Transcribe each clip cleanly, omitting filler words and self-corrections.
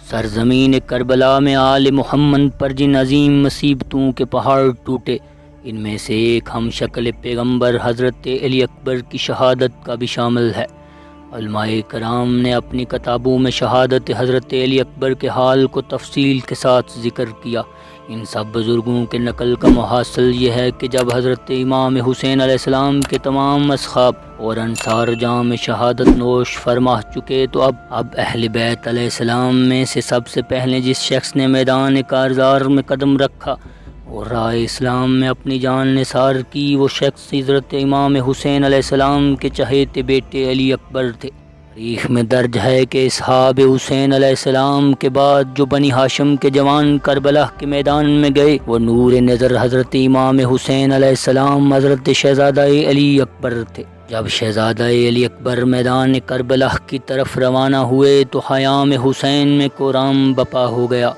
سرزمین کربلا میں آل محمد پر جن عظیم مصیبتوں کے پہاڑ ٹوٹے، ان میں سے ایک ہم شکل پیغمبر حضرت علی اکبر کی شہادت کا بھی شامل ہے۔ علماء کرام نے اپنی کتابوں میں شہادت حضرت علی اکبر کے حال کو تفصیل کے ساتھ ذکر کیا۔ ان سب بزرگوں کے نقل کا محاصل یہ ہے کہ جب حضرت امام حسین علیہ السلام کے تمام اصحاب اور انصار جام شہادت نوش فرما چکے تو اب اہل بیت علیہ السلام میں سے سب سے پہلے جس شخص نے میدان کارزار میں قدم رکھا اور راہ اسلام میں اپنی جان نثار کی، وہ شخص حضرت امام حسین علیہ السلام کے چہیتے بیٹے علی اکبر تھے۔ تاریخ میں درج ہے کہ اصحاب حسین علیہ السلام کے بعد جو بنی ہاشم کے جوان کربلا کے میدان میں گئے، وہ نور نظر حضرت امام حسین علیہ السلام حضرت شہزادہ علی اکبر تھے۔ جب شہزادہ علی اکبر میدان کربلا کی طرف روانہ ہوئے تو خیام حسین میں کورام بپا ہو گیا۔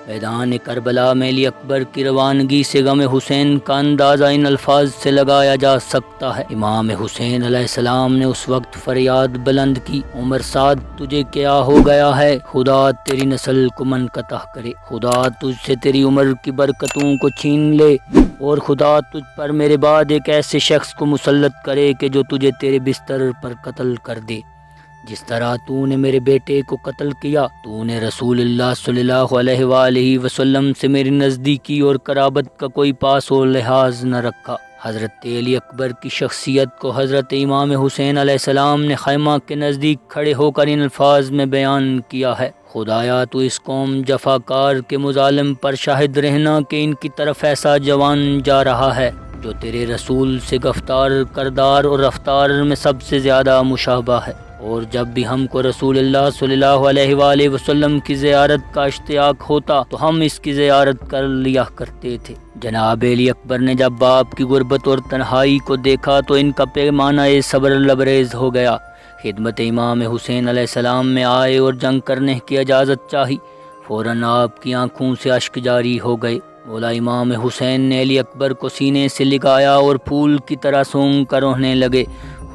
میدان کربلا میں علی اکبر کی روانگی سے غم حسین کا اندازہ ان الفاظ سے لگایا جا سکتا ہے۔ امام حسین علیہ السلام نے اس وقت فریاد بلند کی، عمر سعد تجھے کیا ہو گیا ہے؟ خدا تیری نسل کو منقطع کرے، خدا تجھ سے تیری عمر کی برکتوں کو چھین لے، اور خدا تجھ پر میرے بعد ایک ایسے شخص کو مسلط کرے کہ جو تجھے تیرے بستر پر قتل کر دے۔ جس طرح تو نے میرے بیٹے کو قتل کیا، تو نے رسول اللہ صلی اللہ علیہ وآلہ وسلم سے میری نزدیکی اور قرابت کا کوئی پاس و لحاظ نہ رکھا۔ حضرت علی اکبر کی شخصیت کو حضرت امام حسین علیہ السلام نے خیمہ کے نزدیک کھڑے ہو کر ان الفاظ میں بیان کیا ہے: خدایا تو اس قوم جفاکار کے مظالم پر شاہد رہنا کہ ان کی طرف ایسا جوان جا رہا ہے جو تیرے رسول سے گفتار، کردار اور رفتار میں سب سے زیادہ مشابہ ہے، اور جب بھی ہم کو رسول اللہ صلی اللہ علیہ وآلہ وسلم کی زیارت کا اشتیاق ہوتا تو ہم اس کی زیارت کر لیا کرتے تھے۔ جناب علی اکبر نے جب باپ کی غربت اور تنہائی کو دیکھا تو ان کا پیمانہ صبر لبریز ہو گیا۔ خدمت امام حسین علیہ السلام میں آئے اور جنگ کرنے کی اجازت چاہی۔ فوراً آپ کی آنکھوں سے اشک جاری ہو گئے۔ مولا امام حسین نے علی اکبر کو سینے سے لگایا اور پھول کی طرح سونگ کر رونے لگے۔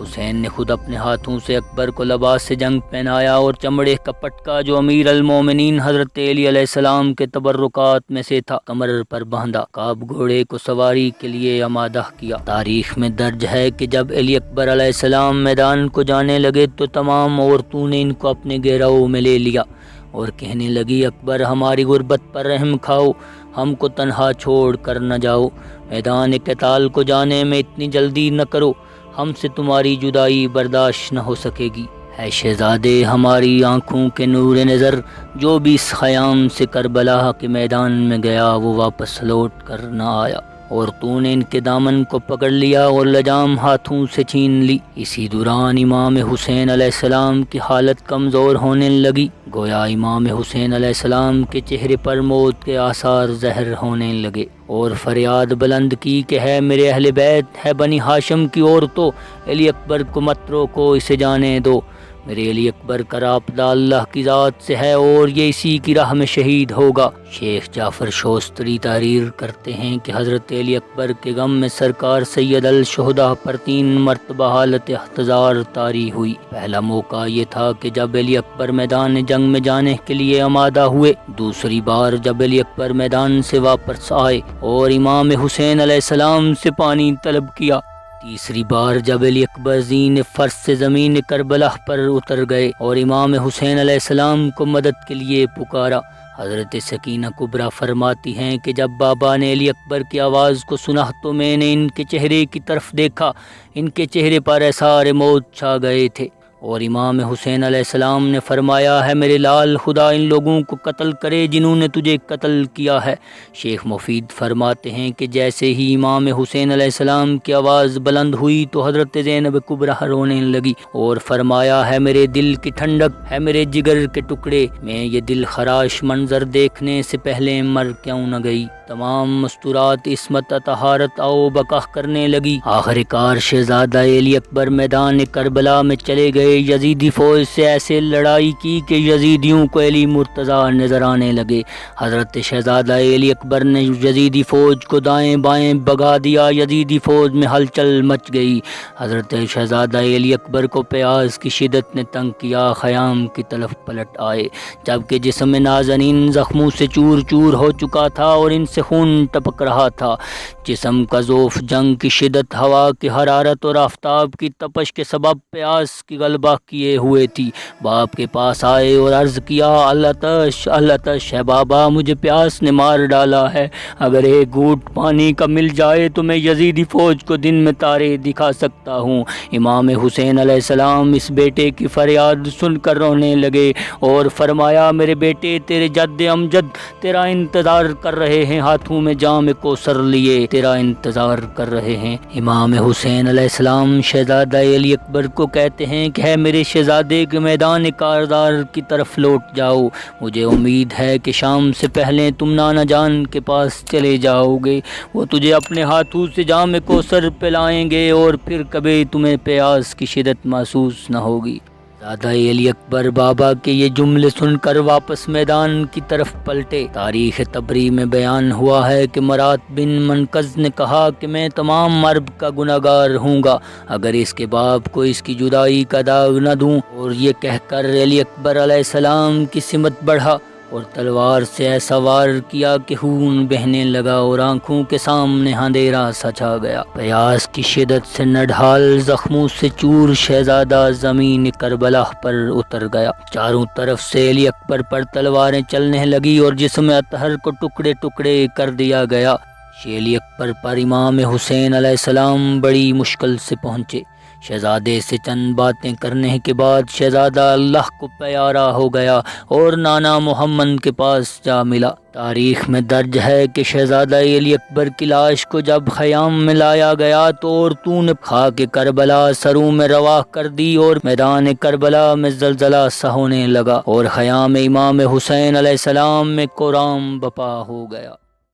حسین نے خود اپنے ہاتھوں سے اکبر کو لباس سے جنگ پہنایا اور چمڑے کا پٹکا جو امیر المومنین حضرت علی علیہ السلام کے تبرکات میں سے تھا کمر پر باندھا۔ کعب گھوڑے کو سواری کے لیے آمادہ کیا۔ تاریخ میں درج ہے کہ جب علی اکبر علیہ السلام میدان کو جانے لگے تو تمام عورتوں نے ان کو اپنے گھیراؤ میں لے لیا اور کہنے لگی: اکبر ہماری غربت پر رحم کھاؤ، ہم کو تنہا چھوڑ کر نہ جاؤ، میدان قتال کو جانے میں اتنی جلدی نہ کرو، ہم سے تمہاری جدائی برداشت نہ ہو سکے گی۔ اے شہزادے ہماری آنکھوں کے نور نظر، جو بھی اس خیام سے کربلا کے میدان میں گیا وہ واپس لوٹ کر نہ آیا، اور تو نے ان کے دامن کو پکڑ لیا اور لجام ہاتھوں سے چھین لی۔ اسی دوران امام حسین علیہ السلام کی حالت کمزور ہونے لگی، گویا امام حسین علیہ السلام کے چہرے پر موت کے آثار ظاہر ہونے لگے، اور فریاد بلند کی کہ ہے میرے اہل بیت، ہے بنی ہاشم کی عورتوں، علی اکبر کو مت روکو، اسے جانے دو۔ میرے علی اکبر کا رابطہ اللہ کی ذات سے ہے اور یہ اسی کی راہ میں شہید ہوگا۔ شیخ جعفر شوستری تحریر کرتے ہیں کہ حضرت علی اکبر کے غم میں سرکار سید الشہداء پر 3 مرتبہ حالت احتضار طاری ہوئی۔ پہلا موقع یہ تھا کہ جب علی اکبر میدان جنگ میں جانے کے لیے آمادہ ہوئے، دوسری بار جب علی اکبر میدان سے واپس آئے اور امام حسین علیہ السلام سے پانی طلب کیا، تیسری بار جب علی اکبر زین فرش سے زمین کربلا پر اتر گئے اور امام حسین علیہ السلام کو مدد کے لیے پکارا۔ حضرت سکینہ کبریٰ فرماتی ہیں کہ جب بابا نے علی اکبر کی آواز کو سنا تو میں نے ان کے چہرے کی طرف دیکھا، ان کے چہرے پر اثار موت چھا گئے تھے، اور امام حسین علیہ السلام نے فرمایا: ہے میرے لال، خدا ان لوگوں کو قتل کرے جنہوں نے تجھے قتل کیا ہے۔ شیخ مفید فرماتے ہیں کہ جیسے ہی امام حسین علیہ السلام کی آواز بلند ہوئی تو حضرت زینب کبریٰ رونے لگی اور فرمایا: ہے میرے دل کی ٹھنڈک، ہے میرے جگر کے ٹکڑے، میں یہ دل خراش منظر دیکھنے سے پہلے مر کیوں نہ گئی۔ تمام مستورات عصمت طہارت او بقا کرنے لگی۔ آخر کار شہزادہ علی اکبر میدان کربلا میں چلے گئے۔ یزیدی فوج سے ایسے لڑائی کی کہ یزیدیوں کو علی مرتضیٰ نظر آنے لگے۔ حضرت شہزادہ علی اکبر نے یزیدی فوج کو دائیں بائیں بھگا دیا۔ یزیدی فوج میں ہلچل مچ گئی۔ حضرت شہزادہ علی اکبر کو پیاس کی شدت نے تنگ کیا، خیام کی طرف پلٹ آئے، جبکہ جسم نازنین زخموں سے چور چور ہو چکا تھا اور ان سے خون ٹپک رہا تھا۔ جسم کا ذوف، جنگ کی شدت، ہوا کی حرارت اور آفتاب کی تپش کے سبب پیاس کی غلبہ کیے ہوئے تھی۔ باپ کے پاس آئے اور عرض کیا، العطش ہے بابا، مجھے پیاس نے مار ڈالا ہے، اگر ایک گھونٹ پانی کا مل جائے تو میں یزیدی فوج کو دن میں تارے دکھا سکتا ہوں۔ امام حسین علیہ السلام اس بیٹے کی فریاد سن کر رونے لگے اور فرمایا، میرے بیٹے، تیرے جد امجد تیرا انتظار کر رہے ہیں، ہاتھوں میں جام کوثر لیے تیرا انتظار کر رہے ہیں۔ امام حسین علیہ السلام شہزادہ علی اکبر کو کہتے ہیں کہ ہے میرے شہزادے کے میدان کارزار کی طرف لوٹ جاؤ، مجھے امید ہے کہ شام سے پہلے تم نانا جان کے پاس چلے جاؤ گے، وہ تجھے اپنے ہاتھوں سے جام کوثر پلائیں گے اور پھر کبھی تمہیں پیاس کی شدت محسوس نہ ہوگی۔ شہزادہ علی اکبر بابا کے یہ جملے سن کر واپس میدان کی طرف پلٹے۔ تاریخ طبری میں بیان ہوا ہے کہ مرات بن منقذ نے کہا کہ میں تمام عرب کا گناہگار ہوں گا اگر اس کے باپ کو اس کی جدائی کا داغ نہ دوں، اور یہ کہہ کر علی اکبر علیہ السلام کی سمت بڑھا اور تلوار سے ایسا وار کیا کہ خون بہنے لگا اور آنکھوں کے سامنے اندھیرا سا چھا گیا۔ پیاس کی شدت سے نڈھال زخموں سے چور شہزادہ زمین کربلا پر اتر گیا۔ چاروں طرف سے علی اکبر پر تلواریں چلنے لگی اور جسم اطہر کو ٹکڑے ٹکڑے کر دیا گیا۔ علی اکبر پر امام حسین علیہ السلام بڑی مشکل سے پہنچے۔ شہزادے سے چند باتیں کرنے کے بعد شہزادہ اللہ کو پیارا ہو گیا اور نانا محمد کے پاس جا ملا۔ تاریخ میں درج ہے کہ شہزادہ علی اکبر کی لاش کو جب خیام میں لایا گیا تو عورتوں نے خاک کربلا سروں میں رواح کر دی اور میدان کربلا میں زلزلہ سا ہونے لگا اور خیام امام حسین علیہ السلام میں کورام بپا ہو گیا۔